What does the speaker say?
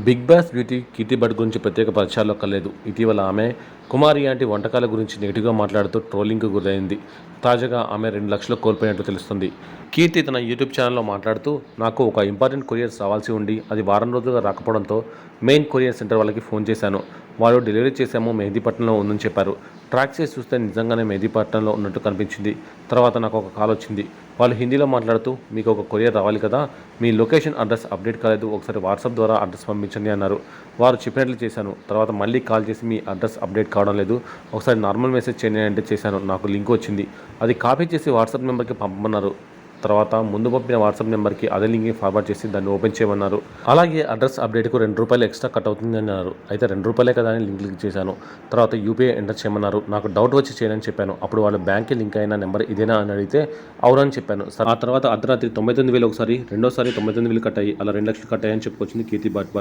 Big boss beauty కీర్తి భట్ గురించి ప్రత్యేక పరిచయాల్లో కలేదు. ఇటీవల ఆమె కుమారి ఆంటీ వంటకాల గురించి నెగిటివ్గా మాట్లాడుతూ ట్రోలింగ్కు గురైంది. తాజాగా ఆమె 2 లక్షలు కోల్పోయినట్లు తెలుస్తుంది. కీర్తి తన యూట్యూబ్ ఛానల్లో మాట్లాడుతూ, నాకు ఒక ఇంపార్టెంట్ కొరియర్స్ రావాల్సి ఉండి అది వారం రోజులుగా రాకపోవడంతో మెయిన్ కొరియర్ సెంటర్ వాళ్ళకి ఫోన్ చేశాను. వాళ్ళు డెలివరీ చేశాము, మెహదీపట్నంలో ఉందని చెప్పారు. ట్రాక్ చేసి చూస్తే నిజంగానే మెహదీపట్నంలో ఉన్నట్టు కనిపించింది. తర్వాత నాకు ఒక కాల్ వచ్చింది. వాళ్ళు హిందీలో మాట్లాడుతూ, మీకు ఒక కొరియర్ రావాలి కదా, మీ లొకేషన్ అడ్రస్ అప్డేట్ కాలేదు, ఒకసారి వాట్సాప్ ద్వారా అడ్రస్ పంపించండి అన్నారు. వారు చెప్పినట్లు చేశాను. తర్వాత మళ్ళీ కాల్ చేసి మీ అడ్రస్ అప్డేట్ కావడం లేదు, ఒకసారి నార్మల్ మెసేజ్ చేయండి అంటే చేశాను. నాకు లింక్ వచ్చింది, అది కాపీ చేసి వాట్సాప్ నెంబర్కి పంపమన్నారు. తర్వాత ముందు పంపిన వాట్సాప్ నెంబర్కి అదే లింక్ని ఫార్వర్డ్ చేసి దాన్ని ఓపెన్ చేయమన్నారు. అలాగే అడ్రస్ అప్డేట్కు ₹2 ఎక్స్ట్రా కట్ అవుతుంది అన్నారు. అయితే ₹2 కదా అని లింక్ క్లిక్ చేశాను. తర్వాత యూపీఐ ఎంటర్ చేయమన్నారు. నాకు డౌట్ వచ్చి చేయనని చెప్పాను. అప్పుడు వాళ్ళ బ్యాంక్కి లింక్ అయిన నెంబర్ ఇదేనా అని అడిగితే అవునని చెప్పాను. ఆ తర్వాత అర్ధరాత్రి 99,000 ఒకసారి, రెండోసారి 99,000 కట్ అయ్యి అలా 2 లక్షలు కట్ అయ్యాయని చెప్పుకొచ్చింది కీర్తి భట్.